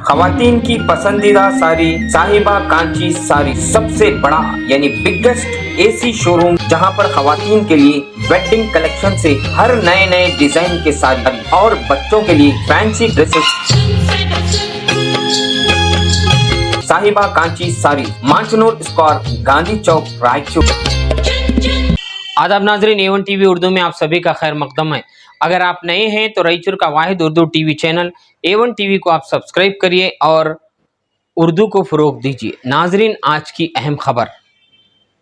خواتین کی پسندیدہ ساری صاحبہ کانچی ساری سب سے بڑا یعنی بگیسٹ ایسی شو روم جہاں پر خواتین کے لیے ویڈنگ کلیکشن سے ہر نئے ڈیزائن کے ساری اور بچوں کے لیے فینسی ڈریسز صاحبہ کانچی ساری مانچنور اسکوار گاندھی چوک رائچور۔ آداب ناظرین، A1 ٹی وی اردو میں آپ سبھی کا خیر مقدم ہے۔ اگر آپ نئے ہیں تو رائچور کا واحد Urdu T V channel A1 T V کو آپ سبسکرائب کریے اور اردو کو فروغ دیجیے۔ ناظرین، آج کی اہم خبر،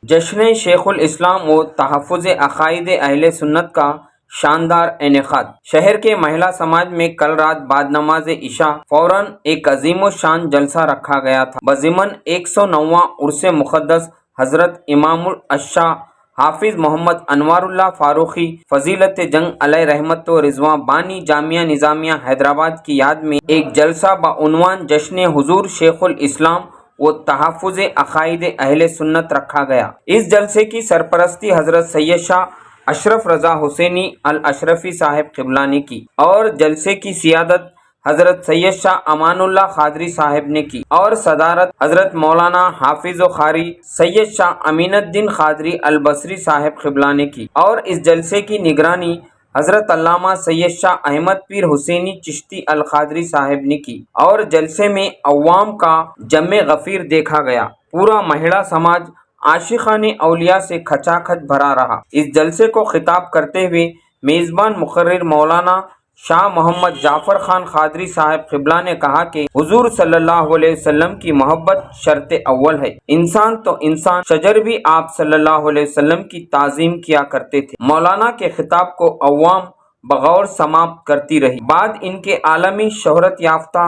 جشن شیخ الاسلام و تحفظ عقائد اہل سنت کا شاندار انعقاد۔ شہر کے مہیلا سماج میں کل رات بعد نماز عشاء فوراً ایک عظیم و شان جلسہ رکھا گیا تھا بضمن 109واں عرس مقدس حضرت امام الاشاع حافظ محمد انوار اللہ فاروقی فضیلت جنگ علیہ رحمت و رضوان بانی جامعہ نظامیہ حیدرآباد کی یاد میں ایک جلسہ بعنوان جشن حضور شیخ الاسلام و تحفظ عقائد اہل سنت رکھا گیا۔ اس جلسے کی سرپرستی حضرت سید شاہ اشرف رضا حسینی الاشرفی صاحب قبلہ نے کی اور جلسے کی سیادت حضرت سید شاہ امان اللہ قادری صاحب نے کی اور صدارت حضرت مولانا حافظ و قاری سید شاہ امین الدین قادری البصری صاحب قبلہ نے کی اور اس جلسے کی نگرانی حضرت علامہ سید شاہ احمد پیر حسینی چشتی القادری صاحب نے کی اور جلسے میں عوام کا جمع غفیر دیکھا گیا۔ پورا مہیلا سماج عاشقان اولیاء سے کھچا کھچ بھرا رہا۔ اس جلسے کو خطاب کرتے ہوئے میزبان مقرر مولانا شاہ محمد جعفر خان قادری صاحب قبلہ نے کہا کہ حضور صلی اللہ علیہ وسلم کی محبت شرط اول ہے۔ انسان تو انسان، شجر بھی آپ صلی اللہ علیہ وسلم کی تعظیم کیا کرتے تھے۔ مولانا کے خطاب کو عوام بغور سماعت کرتی رہی۔ بعد ان کے عالمی شہرت یافتہ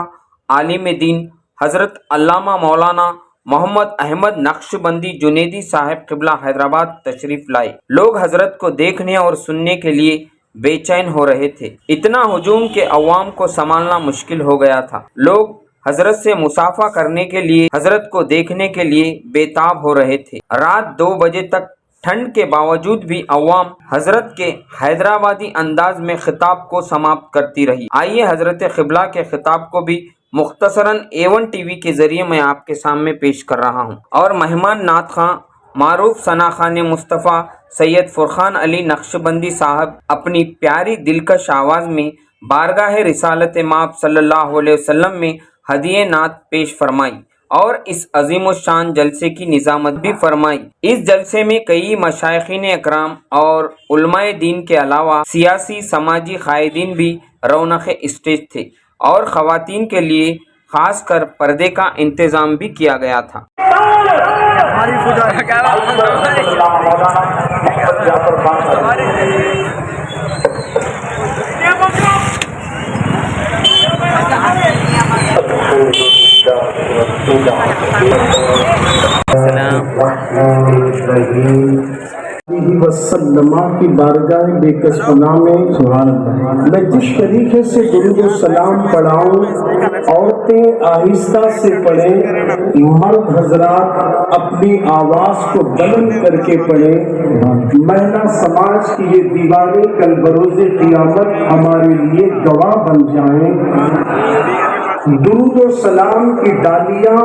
عالم دین حضرت علامہ مولانا محمد احمد نقشبندی جنیدی صاحب قبلہ حیدرآباد تشریف لائے۔ لوگ حضرت کو دیکھنے اور سننے کے لیے بے چین ہو رہے تھے۔ اتنا ہجوم کہ عوام کو سنبھالنا مشکل ہو گیا تھا۔ لوگ حضرت سے مصافحہ کرنے کے لیے، حضرت کو دیکھنے کے لیے بے تاب ہو رہے تھے۔ رات 2 بجے تک ٹھنڈ کے باوجود بھی عوام حضرت کے حیدرآبادی انداز میں خطاب کو سماعت کرتی رہی۔ آئیے حضرت قبلہ کے خطاب کو بھی مختصراً A1 ٹی وی کے ذریعے میں آپ کے سامنے پیش کر رہا ہوں اور مہمان نعت خواں معروف ثنا خوان مصطفیٰ سید فرقان علی نقشبندی صاحب اپنی پیاری دلکش آواز میں بارگاہ رسالت مآب صلی اللہ علیہ وسلم میں ہدیہ نعت پیش فرمائی اور اس عظیم الشان جلسے کی نظامت بھی فرمائی۔ اس جلسے میں کئی مشائخین اکرام اور علماء دین کے علاوہ سیاسی سماجی قائدین بھی رونق اسٹیج تھے اور خواتین کے لیے خاص کر پردے کا انتظام بھی کیا گیا تھا۔ وسلم کی بارگاہ بے کس پناہ میں جس طریقے سے درود و سلام پڑھاؤں، عورتیں آہستہ سے پڑھیں، مرد حضرات اپنی آواز کو بلند کر کے پڑھیں۔ مہیلا سماج کی یہ دیواریں کل بروز قیامت ہمارے لیے گواہ بن جائیں۔ درود و سلام کی ڈالیاں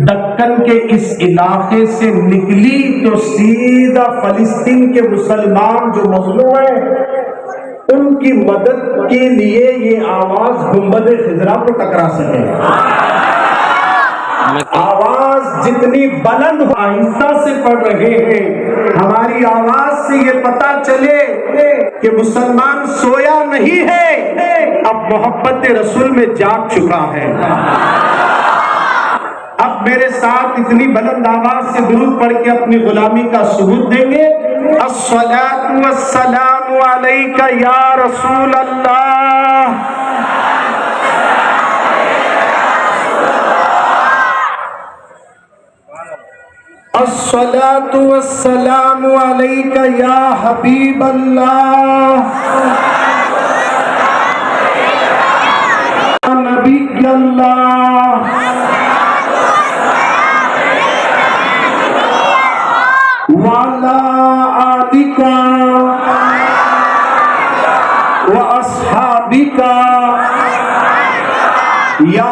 دکن کے اس علاقے سے نکلی تو سیدھا فلسطین کے مسلمان جو مظلوم ہیں ان کی مدد کے لیے یہ آواز گنبد خضرا کو ٹکرا سکے۔ آواز جتنی بلند آہستہ سے پڑھ رہے ہیں، ہماری آواز سے یہ پتا چلے کہ مسلمان سویا نہیں ہے، اب محبت رسول میں جاگ چکا ہے۔ اب میرے ساتھ اتنی بلند آواز سے درود پڑھ کے اپنی غلامی کا ثبوت دیں گے۔ الصلاۃ والسلام علیک یا رسول اللہ، الصلاۃ والسلام علیک یا حبیب اللہ، نبی اللہ، وعلی آلک و اصحابک یا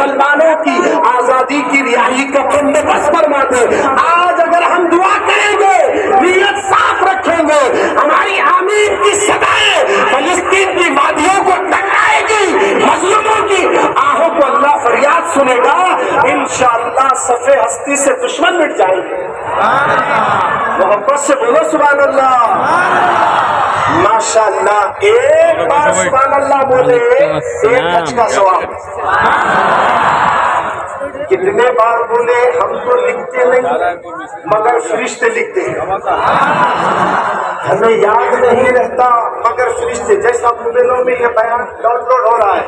مسلمانوں کی آزادی کی رہائی کا بندوبست فرما دے۔ آج اگر ہم دعا کریں گے، نیت صاف رکھیں گے، ہماری آمین کی صدائیں فلسطین کی وادیوں کو ٹکرائے گی، مظلوموں کی آہوں کو اللہ فریاد سنے گا، انشاءاللہ صفِ ہستی سے دشمن مٹ جائیں گے۔ محبت سے بولو سبحان اللہ، ماشاءاللہ۔ ایک بار سبحان اللہ بولے، ایک حج کا ثواب۔ کتنے بار بولے ہم تو لکھتے نہیں مگر فرشتے لکھتے ہیں، ہمیں یاد نہیں رہتا مگر فرشتے، جیسا موبائلوں میں یہ بیان ڈاؤن لوڈ ہو رہا ہے،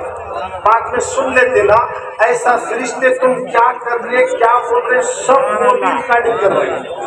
بعد میں سن لیتے نا، ایسا فرشتے تم کیا کر رہے کیا بول رہے سب موبائل ریکارڈنگ کر رہے ہیں،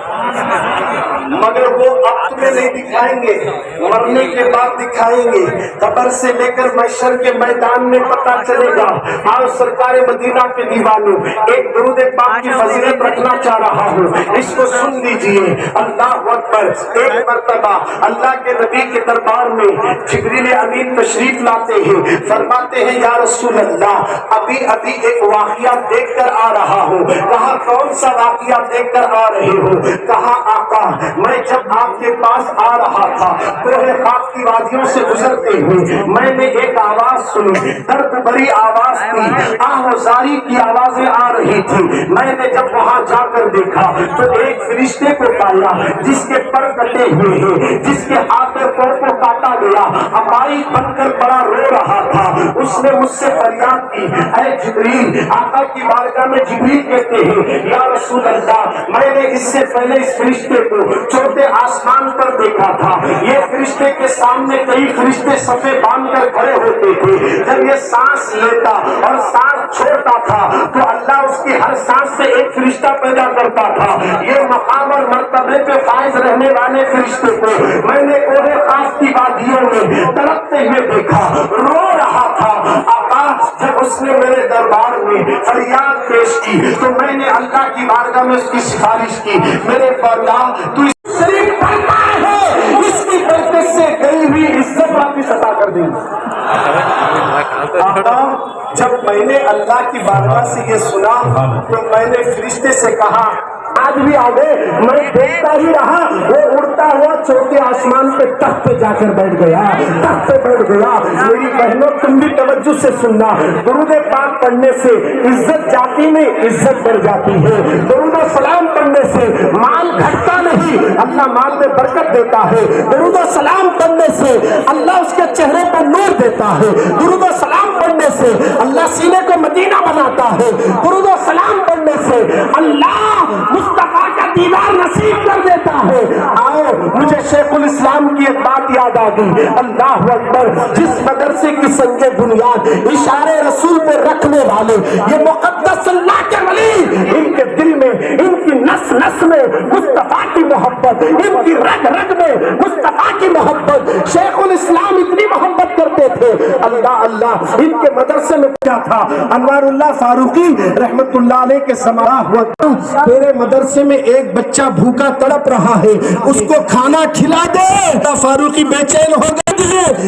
مگر وہ اب تمہیں نہیں دکھائیں گے، مرنے کے بعد دکھائیں گے۔ قبر سے لے کر محشر کے میدان میں پتہ چلے گا۔ آج سرکار مدینہ کے دیوانوں ایک درود پاک کی فضیلت رکھنا چاہ رہا ہوں، اس کو سن لیجئے۔ اللہ اکبر۔ ایک مرتبہ اللہ کے نبی کے دربار میں جبریل امین تشریف لاتے ہیں، فرماتے ہیں یا رسول اللہ ابھی ابھی ایک واقعہ دیکھ کر آ رہا ہوں۔ کہا کون سا واقعہ دیکھ کر آ رہے ہو؟ کہا آقا میں جب آپ کے پاس آ رہا تھا کوہ خاک کی وادیوں سے گزرتے ہوئے میں نے ایک آواز سنی، درد بھری آواز تھی، آہوزاری کی آوازیں آ رہی تھی۔ میں نے جب وہاں جا کر دیکھا تو ایک فرشتے کو پایا جس کے پر کٹے ہوئے ہیں، جس کے ہاتھ اور پیر کو کاٹا گیا، ہماری بن کر بڑا رو رہا تھا۔ اس نے مجھ سے فریاد کی اے جبریل، آقا کی بارگاہ میں جبریل کہتے ہیں یا رسول اللہ میں نے اس سے پہلے اس فرشتے کو چوتھے آسمان پر دیکھا تھا، یہ فرشتے کے سامنے کئی فرشتے صفے باندھ کر کھڑے ہوتے تھے، جب یہ سانس لیتا اور سانس چھوڑتا تھا تو اللہ اس کی ہر سانس سے ایک فرشتہ پیدا کرتا تھا۔ یہ مقام اور مرتبے پہ فائز رہنے والے فرشتے کو میں نے کوہ خاک کی وادیوں میں تڑپتے ہوئے دیکھا، رو رہا تھا۔ آقا جب اس نے میرے دربار میں فریاد پیش کی تو میں نے اللہ کی بارگاہ میں اس کی سفارش کی، میرے مولا تو اس شریف پڑھتا ہے، اس کی برکت سے گئی ہوئی عزت واپس عطا کر دیں۔ آقا جب میں نے اللہ کی بارگاہ سے یہ سنا تو میں نے فرشتے سے کہا آج بھی آگے میں دیکھتا ہی رہا، وہ اڑتا ہوا چوتھے آسمان پہ تخت پہ جا کر بیٹھ گیا، تخت پہ بیٹھ گیا۔ میری بہنوں تم بھی توجہ سے سننا، درود پاک پڑھنے سے عزت جاتی نہیں عزت بڑھ جاتی ہے، درود و سلام پڑھنے سے مال گھٹتا نہیں اللہ مال میں برکت دیتا ہے، درود و سلام پڑھنے سے اللہ اس کے چہرے پر نور دیتا ہے، درود و سلام پڑھنے سے اللہ سینے کو مدینہ بناتا ہے، درود و سلام پڑھنے سے اللہ مصطفیٰ کا دیدار نصیب کر دیتا ہے۔ آؤ مجھے شیخ الاسلام کی ایک بات یاد آ گئی، اللہ اکبر، جس مدرسے کی سنگ بنیاد اشارے رسول پہ رکھنے والے یہ مقدس اللہ کے ولی، ان کے دل میں ان کی نس نس میں مصطفیٰ کی محبت، ان کی رگ رگ میں مصطفیٰ کی محبت، شیخ الاسلام اتنی محبت کرتے تھے۔ اللہ اللہ، ان کے مدرسے میں کیا تھا؟ انوار اللہ فاروقی رحمت اللہ علیہ کے سماع ہوا، تیرے مدرسے میں ایک بچہ بھوکا تڑپ رہا ہے، اس کو کھانا کھلا دے۔ فاروقی بے چین ہو گئے،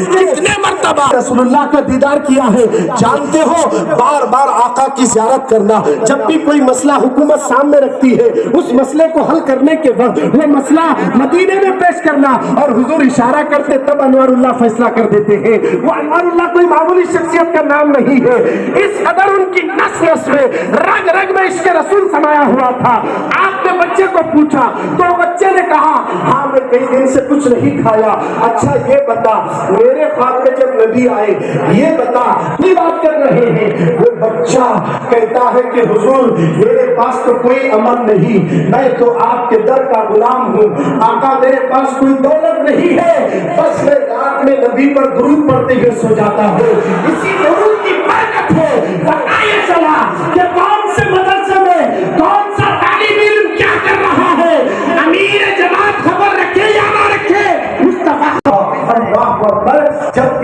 کتنے مرتبہ رسول اللہ کا دیدار کیا ہے، جانتے ہو بار بار آقا کی زیارت کرنا، جب بھی کوئی مسئلہ حکومت سامنے رکھتی ہے اس مسئلے کو حل کرنے کے وقت وہ مسئلہ مدینے میں پیش کرنا اور حضور اشارہ کرتے تب انوار اللہ فیصلہ کر دیتے ہیں۔ وہ انوار اللہ کوئی معمولی شخصیت کا نام نہیں ہے، اس قدر ان کی نس نس میں رگ رگ میں عشق رسول سمایا ہوا تھا۔ آپ نے بچے کو پوچھا تو بچے نے کہا ہاں میں کئی دن سے کچھ نہیں کھایا۔ اچھا یہ بتا میرے خواب میں جب نبی آئے یہ بتا کی بات کر رہے ہیں؟ وہ بچہ کہتا ہے کہ حضور میرے پاس تو کوئی عمل نہیں، میں تو آپ کے در کا غلام ہوں، آقا میرے پاس کوئی دولت نہیں ہے، بس میں رات میں نبی پر درود پڑھتے ہوئے سو جاتا ہوں، اسی درود کی برکت ہے۔ بتائیے چلا کہ کون سے مدرسے میں کون سا طالب علم کیا کر رہا ہے، امیر جماعت خبر رکھے یا نہ رکھے، مصطفیٰ جب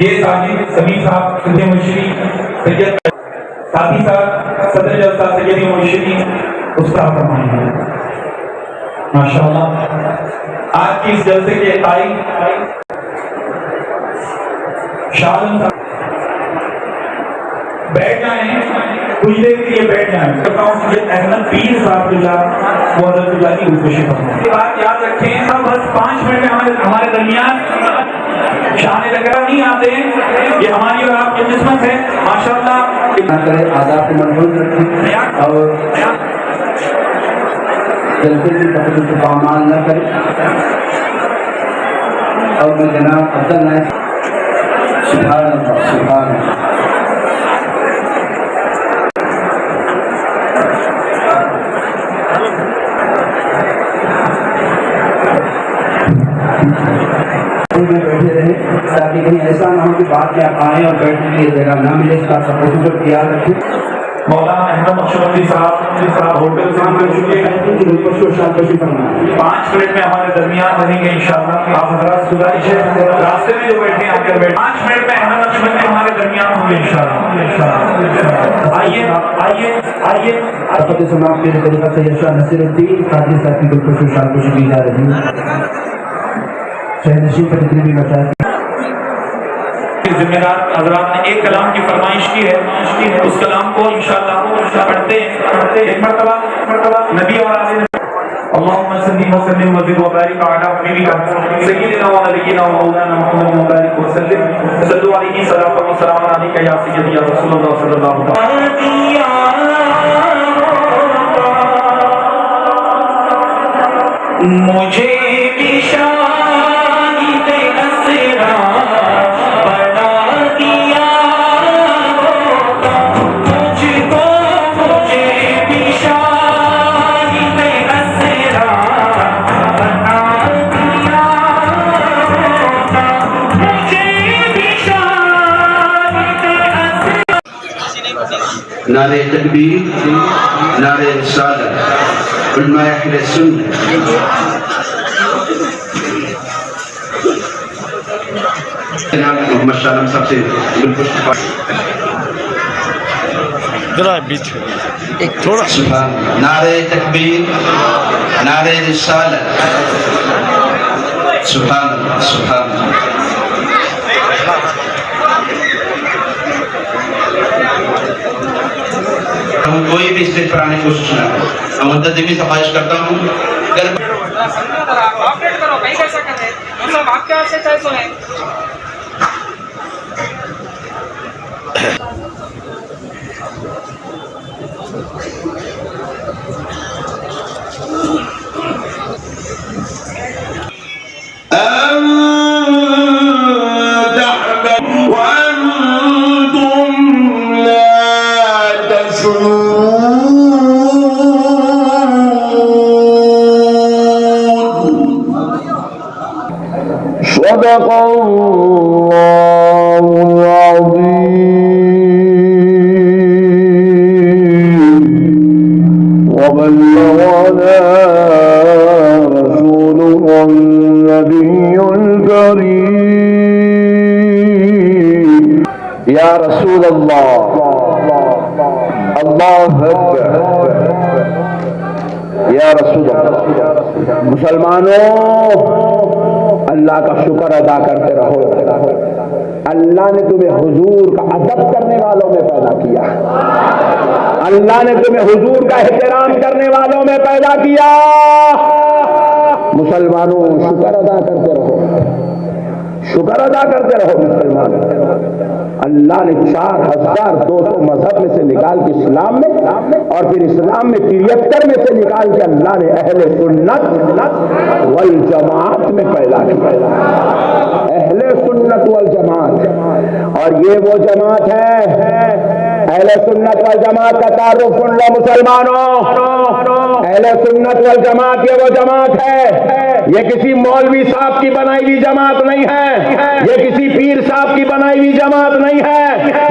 یہ ساجد سمیع صاحب سید مشری سید ساتھی صاحب صدر جلسہ سید مشری استاد فرمائیں گے ماشاءاللہ. آج کی اس جلسے کے اہتائی شاہد صاحب بیٹھ جائیں کچھ دیر کے لیے بیٹھ جائیں. سید احمد پیر صاحب اللہ وہ حضرت اللہ کی روح فرمائیں. یہ بات یاد رکھیں سب بس 5 منٹ میں ہمارے درمیان شان لگرا نہیں آتے ہیں. یہ ہماری اور آپ کی قسمت ہے ماشاءاللہ. آداب کو محفوظ رکھیں اور جلسے کی تقریب کو پامال نہ کریں. اور میں جناب افضل نائب سبحان اللہ سبحان اللہ. بیٹھے رہے تاکہ کہیں ایسا نہ ہو کہ بعد میں آپ آئیں اور بیٹھنے کے لیے جگہ نہ ملے. اس کا سب خیال رکھیں. مولانا احمد مشرفی صاحب ہوٹل سے مل چکے ہیں. 5 منٹ میں ہمارے درمیان رہیں گے انشاءاللہ. آپ حضرات گزارش ہے راستے میں جو بیٹھے ہیں آ کر بیٹھے 5 منٹ میں احمد مشرفی ہمارے درمیان ہوں گے انشاءاللہ. آئیے فتح سماعت کے طریقہ سے یشا نصیر الدین قادری صاحب کی بالکل شان کی جا رہی ہے. شہر نشین پر جتنی بھی مشاہد ذمہ دار حضرات نے ایک کلام کی فرمائش کی ہے. اس کلام کو انشاءاللہ پڑھتے ہیں ایک مرتبہ نبی اور آل اللهم صل وسلم وزد وبارك على حبيبك سيدنا ونبينا ومولانا محمد وبارك وسلم. صلوا عليه صلاة وسلام عليك يا سيدي يا رسول الله صلى الله عليه وسلم. مجھے نعرہ تکبیر نعرہ رسالت علماء اہل سنت جناب محمد شاہ عالم صاحب سے بالکل سبحان نعرہ تکبیر نعرہ رسالت سبحان اللہ سبحان اللہ. ہم کوئی بھی اسٹیج پر آنے کی کوشش نہ کریں. میں منتظمی سے خواہش کرتا ہوں صدق اللہ العظیم وبلغنا رسوله النبي الكريم. یا رسول اللہ اللہ اکبر. یا رسول اللہ. مسلمانوں اللہ کا شکر ادا کرتے رہو. اللہ نے تمہیں حضور کا ادب کرنے والوں میں پیدا کیا. اللہ نے تمہیں حضور کا احترام کرنے والوں میں پیدا کیا. مسلمانوں شکر ادا کرتے رہو. شکر ادا کرتے رہو مسلمانوں. اللہ نے 4200 مذہب میں سے نکال کے اسلام میں اور پھر اسلام میں 73 میں سے نکال کے اللہ نے اہل سنت والجماعت میں پیدا کیا. اہل سنت والجماعت. اور یہ وہ جماعت ہے اہل سنت والجماعت کا تعارف سن لو مسلمانوں، اہل سنت والجماعت یہ وہ جماعت ہے، یہ کسی مولوی صاحب کی بنائی ہوئی جماعت نہیں ہے، یہ کسی پیر صاحب کی بنائی ہوئی جماعت نہیں ہے،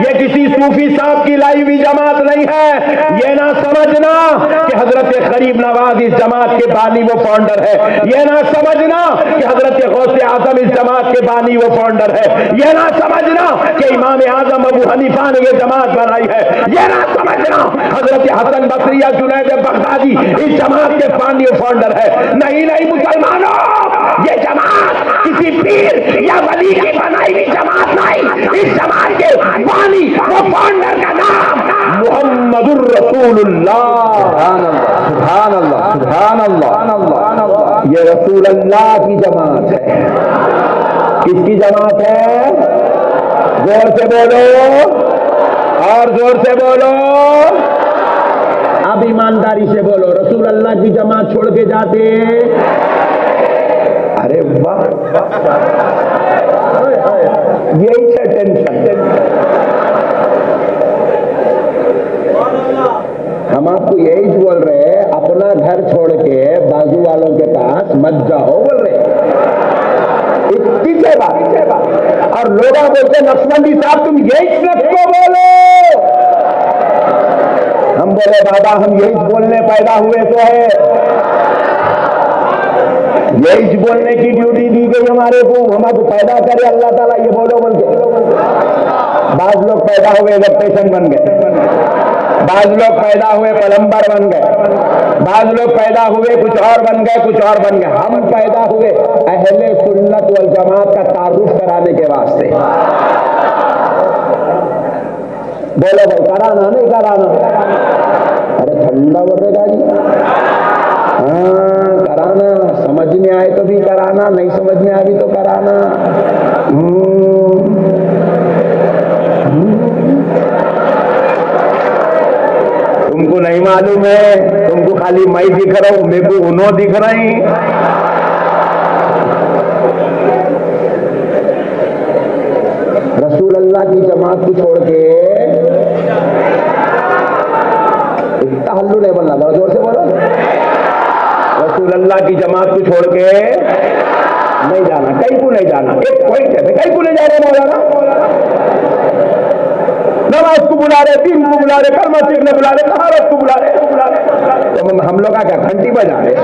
یہ کسی صوفی صاحب کی لائی ہوئی جماعت نہیں ہے۔ یہ نہ سمجھنا کہ حضرت غریب نواز اس جماعت کے بانی وہ فاؤنڈر ہے، یہ نہ سمجھنا کہ حضرت غوث اعظم اس جماعت کے بانی وہ فاؤنڈر ہے، یہ نہ سمجھنا کہ امام اعظم ابو حنیفہ نے یہ جماعت بنائی ہے، یہ نہ سمجھنا حضرت حسن بصری یا جنید بغدادی اس جماعت کے بانی و فاؤنڈر ہے۔ نہیں نہیں مسلمانوں، یہ جماعت کسی پیر یا ولی کی بنائی ہوئی جماعت نہیں، اس جماعت کے بانی و فاؤنڈر کا نام محمد الرسول اللہ، سبحان اللہ سبحان اللہ، یہ رسول اللہ کی جماعت ہے۔ کس کی جماعت ہے؟ زور سے بولو اور زور سے بولو، اب ایمانداری سے بولو، رسول اللہ کی جماعت چھوڑ کے جاتے؟ ارے واہ، یہی ہے ٹینشن۔ ہم آپ کو یہی بول رہے ہیں، اپنا گھر چھوڑ کے بازو والوں کے پاس مت جاؤ، بول رہے پیچھے بات۔ اور لوگ بولتے نقشبندی صاحب تم یہی نقش کو بولو، ہم بولے بابا ہم یہی بولنے پیدا ہوئے تو ہے، یہی بولنے کی ڈیوٹی دی گئی ہمارے کو، ہمارے کو پیدا کرے اللہ تعالیٰ یہ بولو بول کے۔ بعض لوگ پیدا ہوئے الیکٹریشن بن گئے، بعض لوگ پیدا ہوئے پلمبر بن گئے، بعض لوگ پیدا ہوئے کچھ اور بن گئے، کچھ اور بن گئے۔ ہم پیدا ہوئے اہل سنت والجماعت کا تعارف کرانے کے واسطے۔ بولو بھائی کرانا نہیں کرانا؟ ارے ٹھنڈا بولے گا جی، ہاں کرانا، سمجھ میں آئے تو بھی کرانا، نہیں سمجھ میں آئے تو کرانا۔ تم کو نہیں معلوم ہے، تم کو خالی میں دکھ رہا ہوں، میرے کو انہوں دکھ رہے ہیں۔ رسول اللہ کی جماعت کو چھوڑ کے اتنا ہلو نہیں بننا تھا، زور سے بولو، رسول اللہ کی جماعت کو چھوڑ کے نہیں جانا، کہیں کو نہیں جانا۔ ایک پوائنٹ ہے، کہیں کو نہیں جا رہے مولانا، نماز کو بلا رہے، دین کو بلا رہے، کلمہ سیکھنے بلا رہے، طہارت کو بلا رہے، تو ہم لوگ کیا گھنٹی بجا رہے؟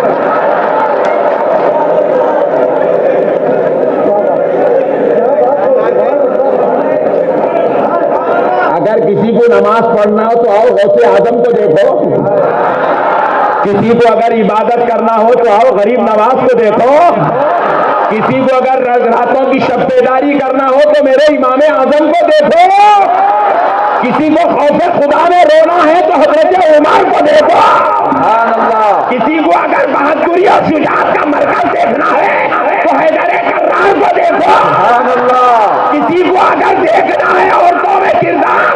اگر کسی کو نماز پڑھنا ہو تو آؤ غوث اعظم کو دیکھو، کسی کو اگر عبادت کرنا ہو تو آؤ غریب نواز کو دیکھو، کسی کو اگر راتوں کی شب بیداری کرنا ہو تو میرے امام اعظم کو دیکھو، کسی کو خوف خدا میں رونا ہے تو حضرت عمر کو دیکھو، کسی کو اگر بہادری اور شجاعت کا مرکز دیکھنا ہے تو حیدر کرار کو دیکھو، کسی کو اگر دیکھنا ہے عورتوں میں کردار،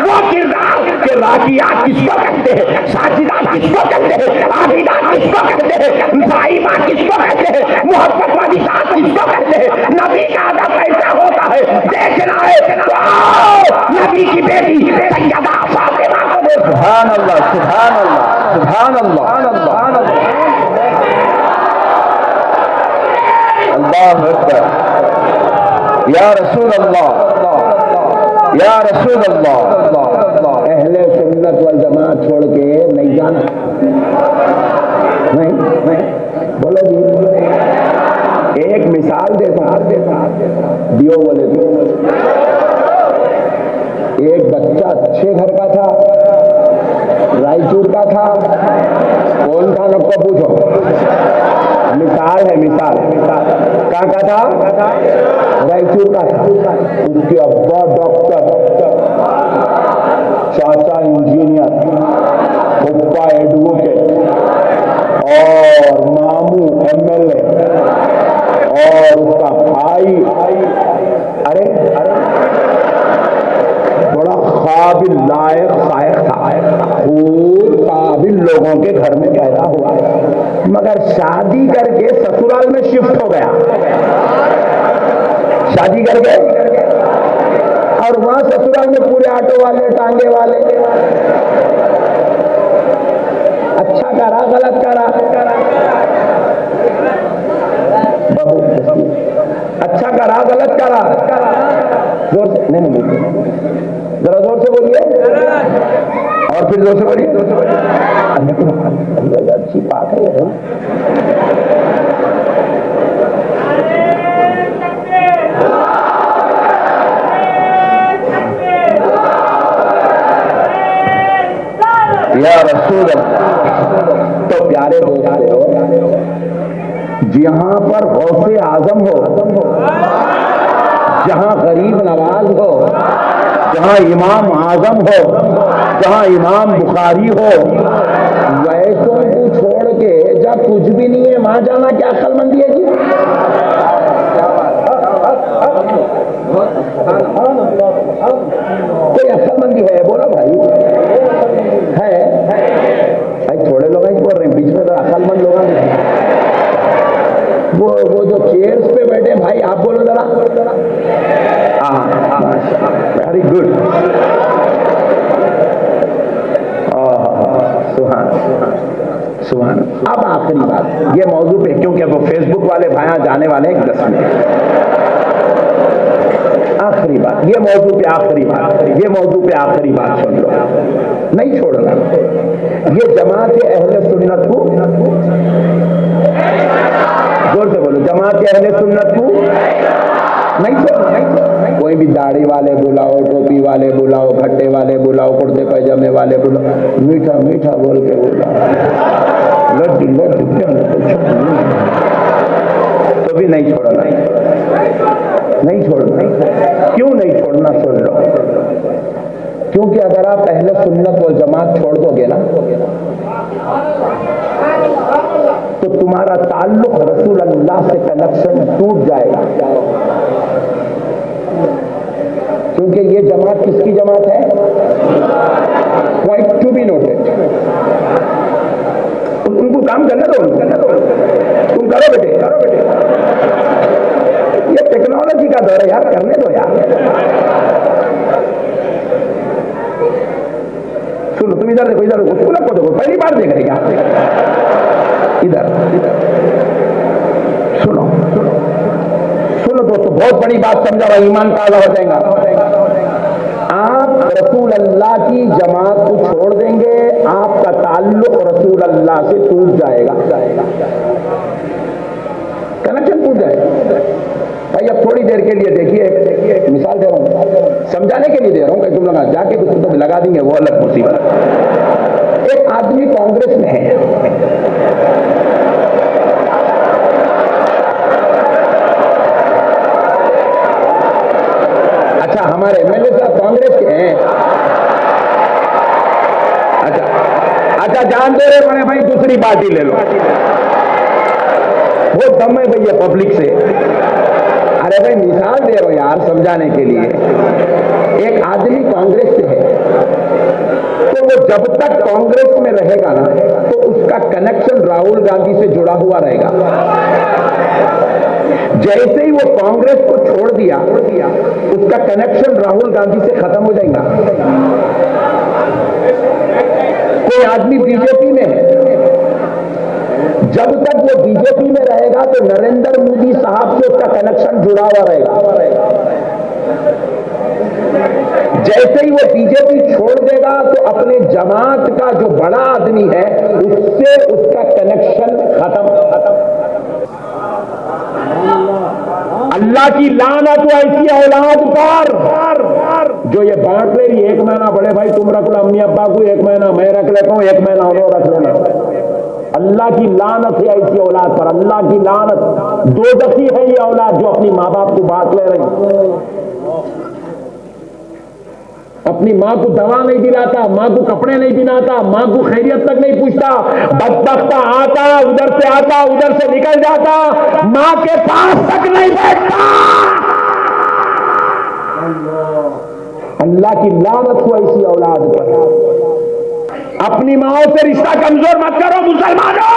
وہ کردار کہ راکیات کس کو کہتے ہیں، ساجدات کس کو کہتے ہیں، عابدات کس کو کہتے ہیں، صائمات کس کو کہتے ہیں، محبت والی ذات کس کو کہتے ہیں، نبی کا ادب ایسا ہوتا ہے، دیکھنا ہے تو آؤ نبی کی بیٹی سیدہ فاطمہ کو دیکھو۔ سبحان اللہ سبحان اللہ سبحان اللہ، اللہ اکبر، یا رسول اللہ یا رسول اللہ۔ اہل سنت والجماعت چھوڑ کے نہیں جانا، نہیں بولو جی۔ ایک مثال دیتا دیو بولے ایک بچہ اچھے گھر کا تھا، رائچور کا تھا، کون تھا نب کو پوچھو، مثال ہے مثال، کہاں کا تھا؟ رائچور کا تھا، اس کے ابا ڈاکٹر، چاچا انجینئر، پھپھا ایڈوکیٹ اور ماموں MLA اور اس کا بھائی ارے بڑا قابل لائق فائق تھا، خوب قابل لوگوں کے گھر میں پیدا ہوا، مگر شادی کر کے سسرال میں شفٹ ہو گیا، شادی کر کے اور وہاں سسرال میں پورے آٹو والے ٹانگے والے. اچھا کرا غلط کرا؟ اچھا کرا غلط کرا؟ زور سے نہیں ذرا زور سے بولیے اور پھر زور سے بولیے. اچھی بات ہے. یا رسول اللہ. تو پیارے دوستو، جہاں پر غوث اعظم ہو، جہاں غریب نواز ہو، جہاں امام اعظم ہو، جہاں امام بخاری ہو، ویسوں کو چھوڑ کے جب کچھ بھی نہیں ہے وہاں جانا کیا عقل مندی ہے جی؟ کوئی عقل مندی ہے بولو بھائی. ہے بھائی تھوڑے لوگ ہی بول رہے ہیں، بیچ میں تو عقل مند لوگ ہیں. وہ جو چیئرز پہ بیٹھے بھائی آپ بولو ذرا. Very good. سبحان. اب آخری بات یہ موضوع پہ، کیونکہ وہ فیس بک والے بھائیاں جانے والے ہیں 10 منٹ. آخری بات یہ موضوع پہ، آخری بات یہ موضوع پہ آخری بات سن لو، نہیں چھوڑنا. یہ جماعت اہل سنت کو، زور سے بولو، جماعت اہل سنت کو نہیں چھوڑنا. کوئی بھی داڑھی والے بلاؤ، ٹوپی والے بلاؤ، گھٹے والے بلاؤ، کرتے پیجامے والے بلاؤ، میٹھا میٹھا بول کے بلاؤ، لڈو لڈو تو بھی نہیں چھوڑنا. نہیں چھوڑنا. کیوں نہیں چھوڑنا سن لو. کیونکہ اگر آپ اہل سنت والجماعت چھوڑ دو گے نا تو تمہارا تعلق رسول اللہ سے کنیکشن ٹوٹ جائے گا. کیونکہ یہ جماعت کس کی جماعت ہے؟ Point to be noted. ان کو کام کرنے دو، تم کرو بیٹے. یہ ٹیکنالوجی کا دور ہے یار، کرنے دو یار. سنو تم ادھر دیکھو، ادھر اس کو دیکھو، پہلی بار دیکھ رہے کیا؟ ادھر سنو سنو سنو دوستو، بہت بڑی بات سمجھا رہا، ایمان تازہ ہو جائے گا. آپ رسول اللہ کی جماعت کو چھوڑ دیں گے، آپ کا تعلق رسول اللہ سے ٹوٹ جائے گا، کنیکشن ٹوٹ جائے گا. بھائی اب تھوڑی دیر کے لیے دیکھیے، مثال دے رہا ہوں، سمجھانے کے لیے دے رہا ہوں کہ تم لوگ جا کے کچھ تم لگا دیں گے، وہ الگ مصیبت. ایک آدمی کانگریس میں ہے، اچھا ہمارے ایم ایل اے صاحب کانگریس کے ہیں. اچھا جان دے رہے بڑے بھائی دوسری پارٹی لے لو، وہ دم ہے بھئی پبلک سے. ارے بھائی مثال دے رہا ہوں یار سمجھانے کے لیے. ایک آدمی کانگریس سے ہے تو وہ جب تک کانگریس میں رہے گا نا تو اس کا کنیکشن راہل گاندھی سے جڑا ہوا رہے گا. جیسے ہی وہ کانگریس کو چھوڑ دیا اس کا کنیکشن راہل گاندھی سے ختم ہو جائے گا. کوئی آدمی بی جے پی میں ہے، جب تک وہ بی جے پی میں رہے گا تو نریندر مودی صاحب سے اس کا کنیکشن جڑا ہوا رہے گا. جیسے ہی وہ بی جے پی چھوڑ دے گا تو اپنے جماعت کا جو بڑا آدمی ہے اس سے اس کا کنیکشن ختم. اللہ کی لعنت ہو ایسی اولاد پر جو یہ بانٹ لے رہی. ایک مہینہ بڑے بھائی تم رکھ لو امی ابا کو، ایک مہینہ میں رکھ لیتا ہوں، ایک مہینہ انہوں رکھ لینا. اللہ کی لعنت ہے ایسی اولاد پر، اللہ کی لعنت. دوزخی ہے یہ اولاد جو اپنی ماں باپ کو بانٹ لے رہی، اپنی ماں کو دوا نہیں دلاتا، ماں کو کپڑے نہیں پہناتا، ماں کو خیریت تک نہیں پوچھتا. بدبخت آتا ادھر سے نکل جاتا، ماں کے پاس تک نہیں بیٹھتا. اللہ کی لعنت ہو ایسی اولاد پر. اپنی ماں سے رشتہ کمزور مت کرو مسلمانوں.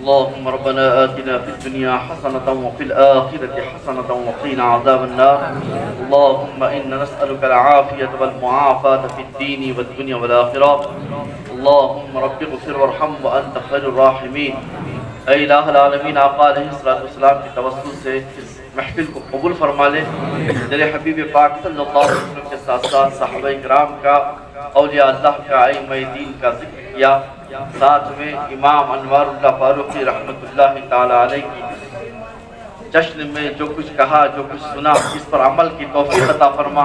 اللهم ربنا آتنا في الدنيا حسنة وفي الآخرة حسنة وقنا عذاب النار. اللهم إنا نسألك العافية والمعافاة في الدين والدنيا والآخرة. اللهم رب اغفر وارحم وأنت خير الراحمين. اے الہ العالمین، آقا علیہ السلام کی توسل سے اس محفل کو قبول فرما لے. میرے حبیب پاک صلی اللہ علیہ وسلم کے ساتھ ساتھ صحابہ کرام کا، اولیاء اللہ کا، ائمہ دین کا ذکر کیا، ساتھ میں امام انوار اللہ فاروقی رحمۃ اللہ تعالی علیہ کی جشن میں جو کچھ کہا، جو کچھ سنا، اس پر عمل کی توفیق عطا فرما.